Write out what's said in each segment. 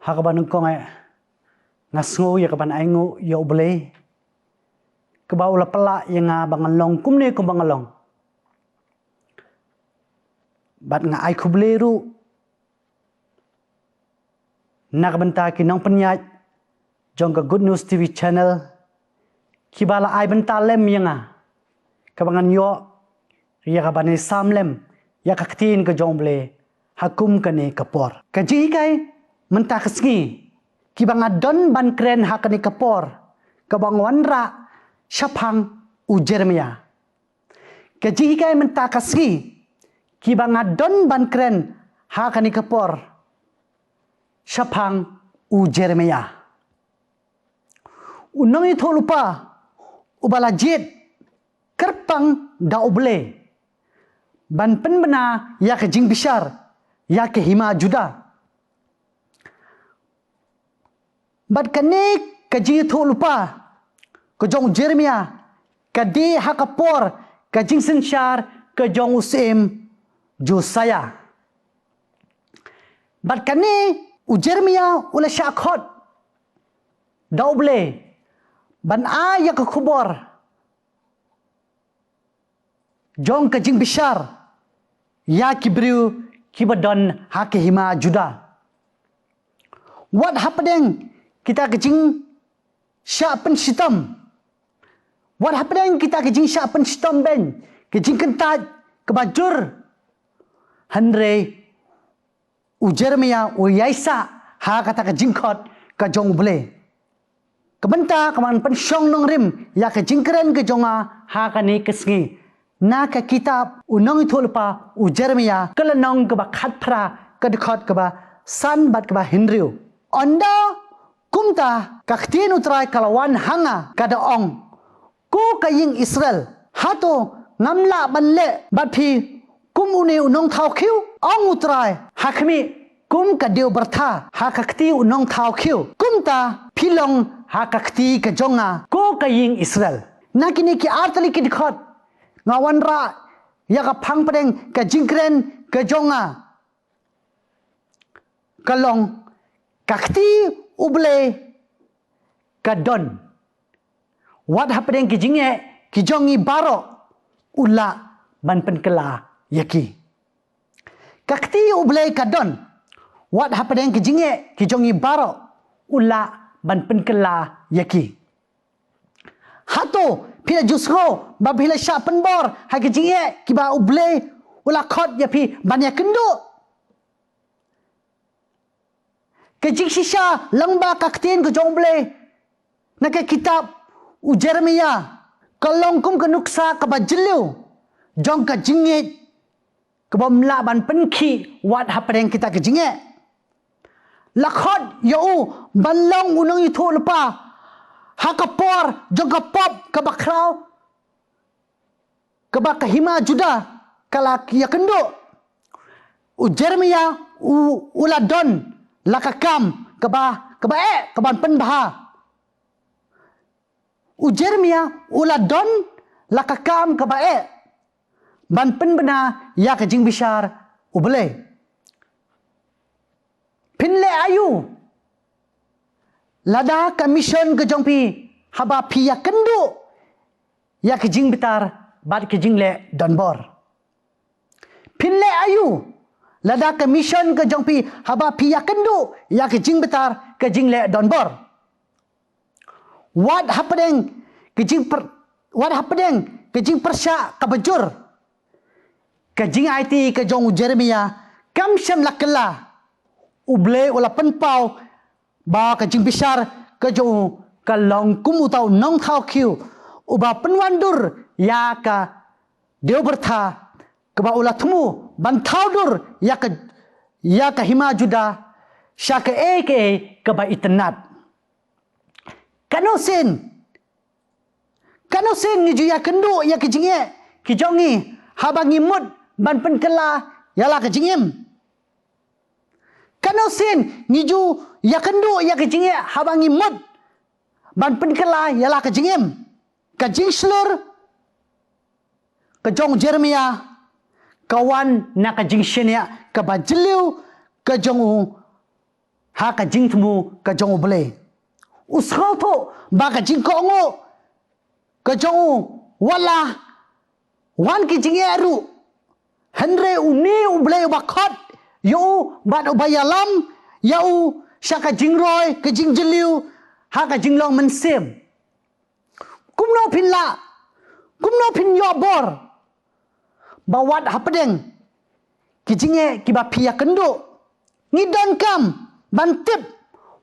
hakaban ko nga ngasngo ya kaban aingo ya uble kebaw la pala yang nga bangalong kumne ko bangalong bat nga ai kubleru nakabanta kinong penyat jong ka Good News TV channel kibala ai benta lem yang nga kabangan yo ya kaban samlem ya kaktin ka jong ble hakum kane kapor kaji kai menta kesngi kibang adon ban kren hakani kapor kabang wanra syapang u Jeremia kaji kai menta kasngi kibang adon ban kren hakani kapor syapang u Jeremia unang itu lupa ubala jit kerpang da uble ban penbena ya ke jing bishar ya ke hima juda bat kanik kaji itu lupa kejong Jeremia kadi hakapor kajing sensyar kejong usim Josaya bat kani u Jeremia ula syakot dauble ban aya ke kubor jong kajing bishar ya kibriu kibadon hake hima juda what happening kita kejing syapen sitam what happening kita kejing syapen sitam ben kejing kentat kebajur Andre u Jeremia u Yaisa ha kata kejing kot kajong bele kebenta kaman pensyong nong rim ya kejing keren kejonga ha kani kesngi na ka kitab unong itu lupa u Jeremia kelenong keba khatpra kedekot keba san bat keba Hinriu onda kumta kaktin utrai kalawan hanga kada ong ku kaying Israel hato ngamla banle batpi kum une unong thau khiu ong utrai hakmi kum kadeu bertha hakakti unong thau khiu kumta pilong hakakti kejonga ku kaying Israel nakini ki artali ki dikhot ngawan ra ya ka phang padeng ka jingkren kejonga kalong kakti uble kadon what happening kijinge kijongi baro ula ban penkela yaki kakti uble kadon what happening kijinge kijongi baro ula ban penkela yaki hato pila jusro babila syapen bor hakijinge kiba uble ula khot yapi ban yakendo kejing sisa lengba kaktin ke jomble nak kitab u Jeremia kalongkum ke nuksa ke bajelu jong ke jingit ke bomla ban penki wat hapeng kita ke jingit lakhot yo balong unang itu lepa hakapor jong ke pop ke bakrau ke bakahima juda kalak ya kendo u Jeremia u uladon lakakam keba keban penbaha u Jeremia uladon lakakam keba ban penbena ya kejing bishar ubele pinle ayu lada commission ke jongpi haba pi ya kendo ya kejing bitar bat kejing le donbor pinle ayu lada commission ke jongpi haba pi ya kendo ya kejing betar kejing le donbor what happening kejing persya kabajur kejing IT ke jong Jeremia kam syam lakela uble ula penpau ba kejing bisar ke jong kalong kum utau nong thau khiu uba penwandur ya ka deu bertha keba ulah temu bantau dur ya ke hima juda syaka eke keba itnat kanosin niju ya kendo ya kejinge kijongi habangi mud ban penkela yala kejingim kanosin niju ya kendo ya kejinge habangi mud ban penkela yala kejingim kejing slur kejong Jeremia kawan nak jingshenia kabajliu kejong ha ka jing tmu ka jong ble uskhau tho ba ka jing ko ngo ka jong wala wan ki jing eru henre uni uble ba khot yo ba bayalam yau shaka jing roi ka jing jeliu ha ka jing long man sem kumno phin la kumno phin yo bor bawat hapadeng ki jinge ki ba phia kendo ngidon kam bantip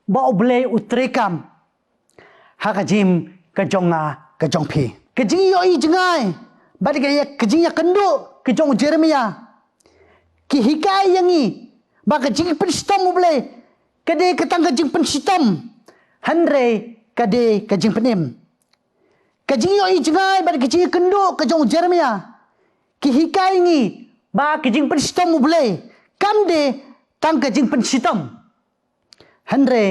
ba oble utrekam ha ka jim ka jonga ka jong phi ka jing yo i jingai ba de ka jing ya kendo ki jong Jeremia ki hikai yangi ba ka jing penstom oble kade ka tang ka jing penstom hanre kade ka jing penim ka jing yo i jingai ba de ka jing kendo ka jong Jeremia ki hikai ngi ba ka jing penstom oble kam de tang ka jing penstom hanre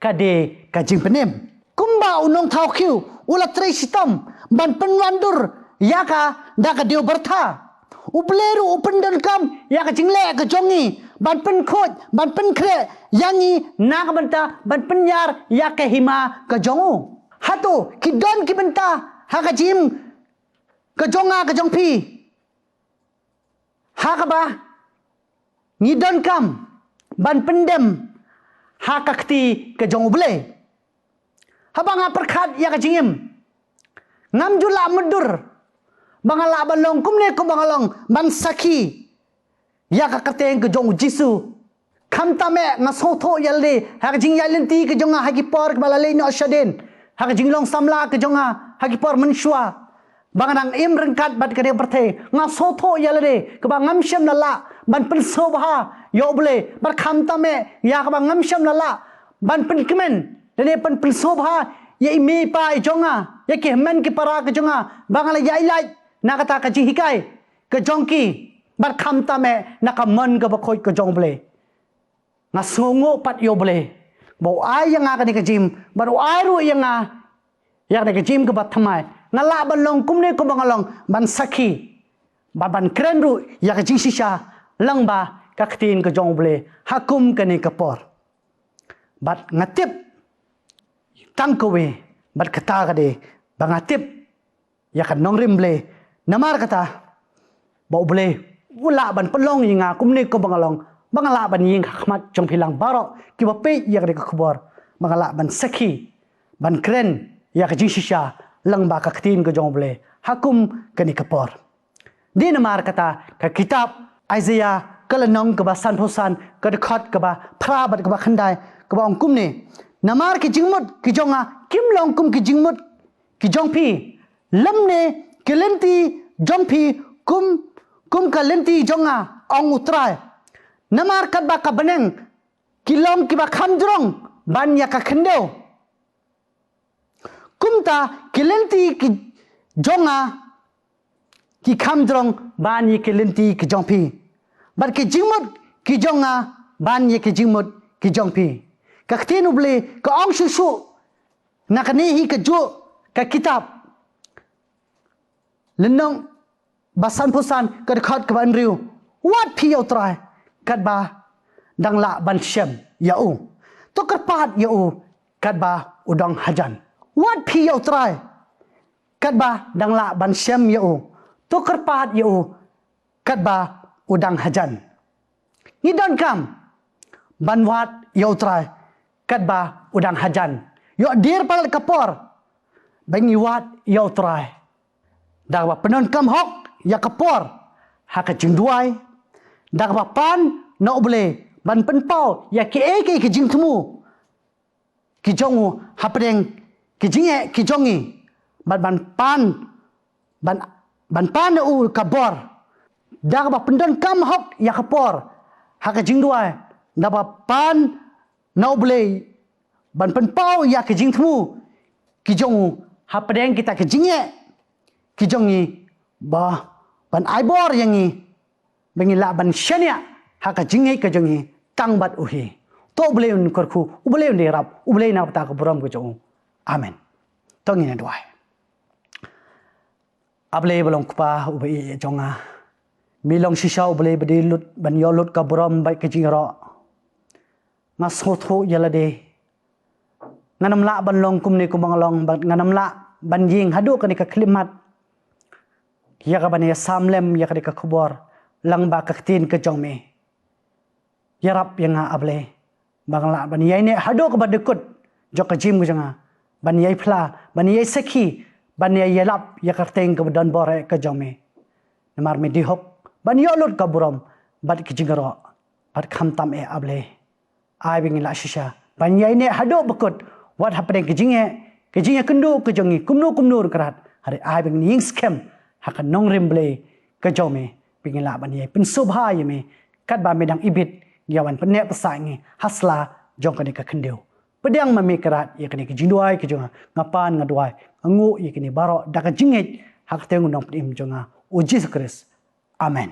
kade ka jing penim kumba unong thau khiu ula tre sitam ban penwandur yaka da ka deu bertha ubleru upendan kam yaka jingle ka jongi ban pen khot ban pen kre yangi na ka banta ban penyar yaka hima ka jongu hatu kidon ki banta ha ka jim ka jonga ka jongpi ha ka ba ngidon kam ban pendem ha ka kti ka jong uble habanga perkhat ya ka jingim ngam jula medur bangala balong kumne ko bangalong ban sakhi ya ka kateng ke jong jisu kham tame nga sotho yalde ha ka jing yalenti ke jonga ha ki por balale no shaden ha ka jinglong samla ke jonga ha ki por menshwa banganang im rengkat bat ka de perthe nga sotho yalde ke bangam shem nala ban pen sobha yo ble bar kham tame ya ka bangam shem nala ban pen kemen dene pen sobha ya imi pa jonga ya ki men ki para ke jonga bangala ya ilai na kata ka ji hikai ke jongki bar kham tame na ka man ka ba khoi ke jong ble nga songo pat yo ble bo ai yang ka ni ka jim bar ai ru yang ya ka jim ke bat thamai nga la balong kumne ko bangalong ban sakhi ban kren ru ya ka ji shisha lang ba ka ktin ke jong ble hakum ka ni ka por bat ngatip tang ko we bat kata ka de bangatip ya kan nong rim ble namar kata bau ble ula ban pelong yinga kumne ko bangala ban ying khmat jong philang baro ki ba pe ya ka khobor bangala ban sakhi ban kren ya ka jishisha lang ba ka ktin ko jong ble hakum ka ni kapor di namar kata ka kitab Isaiah kalanong ka ba san phosan ka khot ka ba phra bat ka ba khandai ka ba ongkum ne namar ki jingmut ki jonga kim long kum ki jingmut ki jongphi lamne kelenti jongphi kum kalenti jonga ong utrai namar kat ba ka baneng kilom ki ba khamjrong ban ya ka khendeu kumta kelenti ki jonga ki khamjrong ban ye kelenti ki jongphi bar ki jingmut ki jonga ban ye ki jingmut ki jongphi ka khtinu ble ka ong shu nakani hi ka jo ka kitab lenong basan pusan ka khat ka ban riu wat phi yo trai kat ba dang la ban shem ya u to karpat ya u kat ba udang hajan wat phi yo trai kat ba dang la ban shem ya u to karpat ya u kat ba udang hajan ni don kam ban wat yo trai kat ba udang hajan yo dir pal kapor bangi wat yo trai dak ba penon kam hok ya kapor ha ka jingduai dak ba pan no ble ban pen pau ya ki e ki jing thmu ki jongu ha preng ki jinge ki jongi ban pan u kabor dak ba pendon kam hok ya kapor ha ka jingduai dak ba pan no ble ban pen pau ya ki jing thmu ki jongu ha preng kita ki jinge ki jongi ba ban aibor yangi bengi la ban shania ha ka jinge ka jongi tang bat uhi to ble un korku uble un rap uble na ta ka buram ko jong amen tongi na dwai able bolong pa ubi jonga milong shisha uble bedi lut ban yo lut ka buram bai ka jingro ngasotho yalade nganamla ban long kumni kumangalong nganamla ban ying hadu kani ka klimat ya ka ban ya samlem ya kani ka khubor lang ba ka tin ka jongme yarap yang able bangla ban yai ne hadu ka badekut jok ka jim janga ban yai phla ban yai sekhi ban yai yalap ya ka teng ka don bore ka jongme namar me dihok ban yolut ka buram bad ki jingaro bad khamtam able ai bingila shisha ban yai ne hadu bekut what happening kejingnya kendu kejongi kumnu kerat hari ai bing ning scam hakan nong rimble kejome pingila ban yai pensubha yeme kat ba medang ibit yawan pene pesangi hasla jong kani ka kendeu pedang mami kerat ya kani kejinduai kejonga ngapan ngaduai ngu ya kani baro dak jingit hak tengu nong pim jonga uji kris amen.